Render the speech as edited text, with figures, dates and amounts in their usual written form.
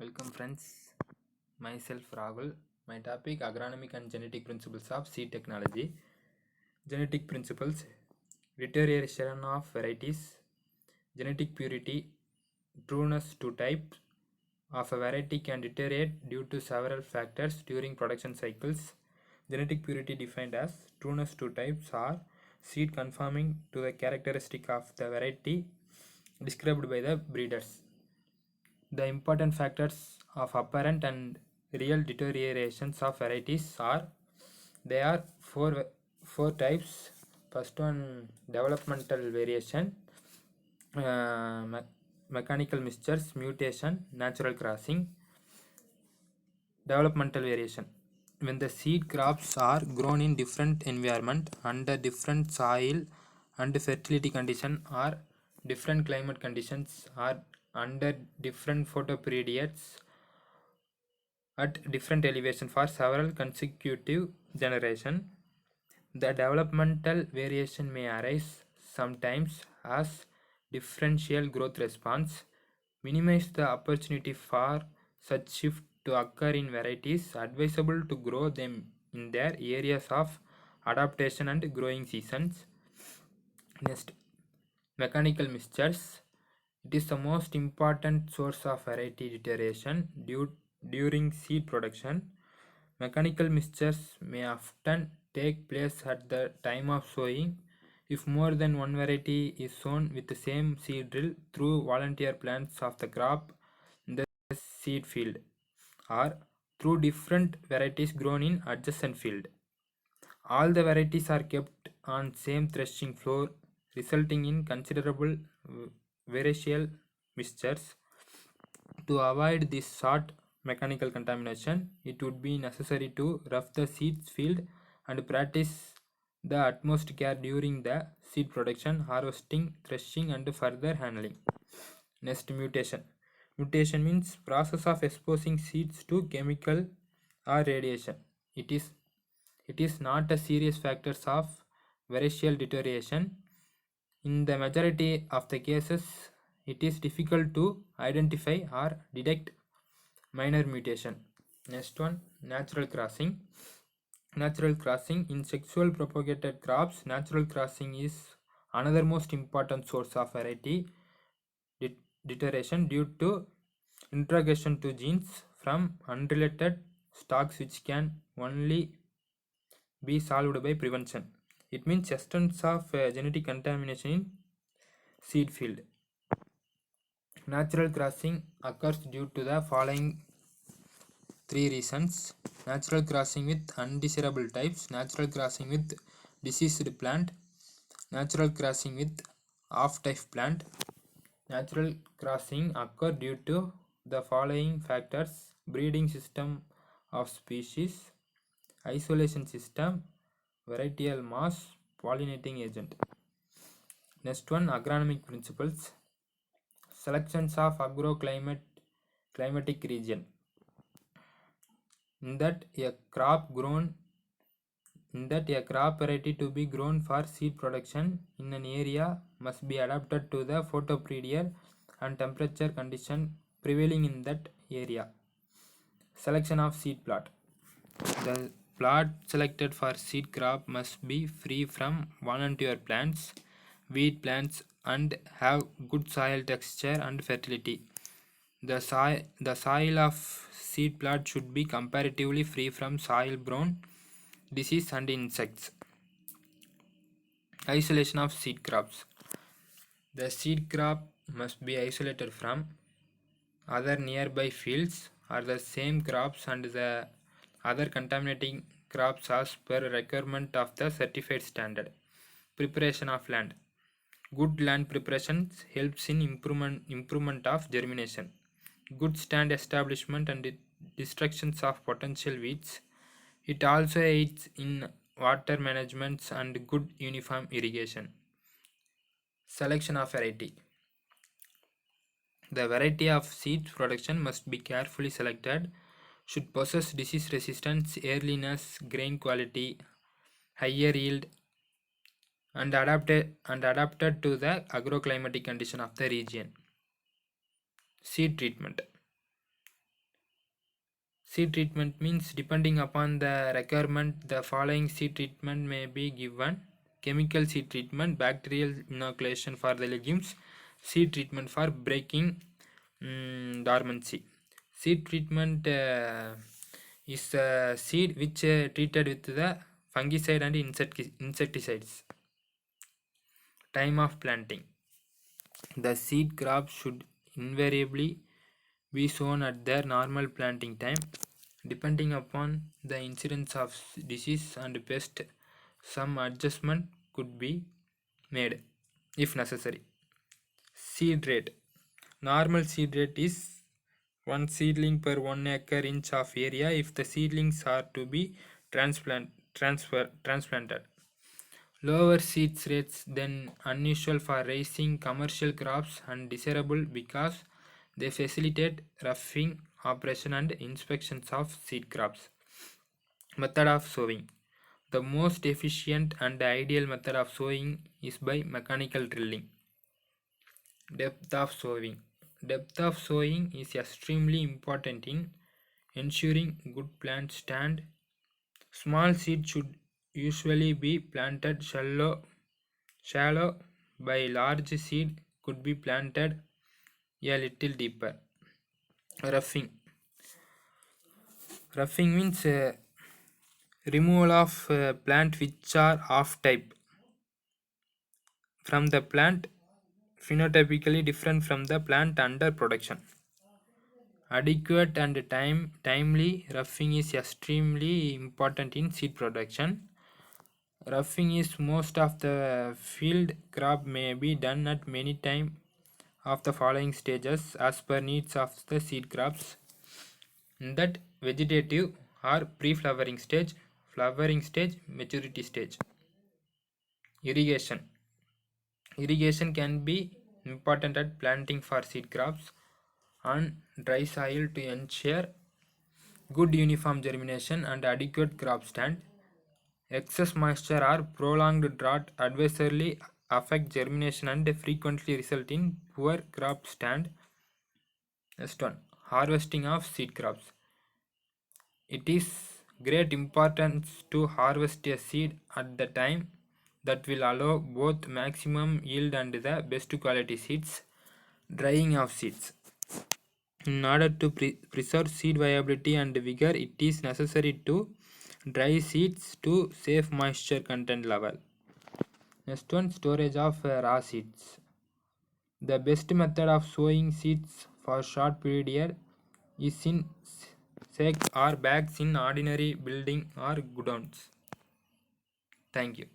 Welcome friends, myself Rahul. My topic agronomic and genetic principles of seed technology. Genetic principles, deterioration of varieties, genetic purity, trueness to types of a variety can deteriorate due to several factors during production cycles. Genetic purity defined as trueness to types or seed conforming to the characteristic of the variety described by the breeders. The important factors of apparent and real deteriorations of varieties are there are four types. First one, developmental variation, mechanical mixtures, mutation, natural crossing. Developmental variation, when the seed crops are grown in different environment under different soil and fertility condition or different climate conditions or under different photoperiods at different elevation for several consecutive generations. The developmental variation may arise sometimes as differential growth response, minimize the opportunity for such shift to occur in varieties advisable to grow them in their areas of adaptation and growing seasons. Next, mechanical mixtures. It is the most important source of variety deterioration during seed production. Mechanical mixtures may often take place at the time of sowing. If more than one variety is sown with the same seed drill through volunteer plants of the crop in the seed field, or through different varieties grown in adjacent field. All the varieties are kept on same threshing floor, resulting in considerable variable mixtures. To avoid this sort mechanical contamination, it would be necessary to rough the seeds field and practice the utmost care during the seed production, harvesting, threshing, and further handling. Next, mutation. Mutation means process of exposing seeds to chemical or radiation. It is it is not a serious factor of variable deterioration. In the majority of the cases, it is difficult to identify or detect minor mutation. Next one, natural crossing. Natural crossing in sexual propagated crops, natural crossing is another most important source of variety deterioration due to introgression to genes from unrelated stocks which can only be solved by prevention. It means extents of genetic contamination in seed field. Natural crossing occurs due to the following three reasons: natural crossing with undesirable types, natural crossing with diseased plant, natural crossing with off-type plant. Natural crossing occur due to the following factors: breeding system of species, isolation system, varietal mass, pollinating agent. Next one, agronomic principles. Selections of climatic region. In that a crop variety to be grown for seed production in an area must be adapted to the photoperiod and temperature condition prevailing in that area. Selection of seed plot. The plot selected for seed crop must be free from volunteer plants, weed plants, and have good soil texture and fertility. The soil of seed plot should be comparatively free from soil-borne disease and insects. Isolation of seed crops. The seed crop must be isolated from other nearby fields or the same crops and the other contaminating crops as per requirement of the certified standard. Preparation of land. Good land preparation helps in improvement of germination. Good stand establishment and destructions of potential weeds. It also aids in water management and good uniform irrigation. Selection of variety. The variety of seed production must be carefully selected, should possess disease resistance, earliness, grain quality, higher yield, and adapted to the agroclimatic condition of the region. Seed treatment. Seed treatment means depending upon the requirement, the following seed treatment may be given. Chemical seed treatment, bacterial inoculation for the legumes, seed treatment for breaking dormancy. Seed treatment is a seed which treated with the fungicide and insecticides. Time of planting. The seed crops should invariably be sown at their normal planting time. Depending upon the incidence of disease and pest, some adjustment could be made if necessary. Seed rate. Normal seed rate is one seedling per 1 acre inch of area if the seedlings are to be transplanted. Lower seed rates than unusual for raising commercial crops and desirable because they facilitate roughing operation and inspections of seed crops. Method of sowing. The most efficient and ideal method of sowing is by mechanical drilling. Depth of sowing. Depth of sowing is extremely important in ensuring good plant stand. Small seed should usually be planted shallow by large seed could be planted a little deeper. Roughing. Roughing means removal of plant which are off type from the plant, phenotypically different from the plant under production. Adequate and timely roughing is extremely important in seed production. Roughing is most of the field crop may be done at many time of the following stages as per needs of the seed crops. That vegetative or pre-flowering stage, flowering stage, maturity stage. Irrigation. Irrigation can be important at planting for seed crops on dry soil to ensure good uniform germination and adequate crop stand. Excess moisture or prolonged drought adversely affect germination and frequently result in poor crop stand. Next one, harvesting of seed crops. It is great importance to harvest a seed at the time that will allow both maximum yield and the best quality seeds. Drying of seeds. In order to preserve seed viability and vigor, it is necessary to dry seeds to save moisture content level. Next one, storage of raw seeds. The best method of sowing seeds for short period is in sack or bags in ordinary building or godowns. Thank you.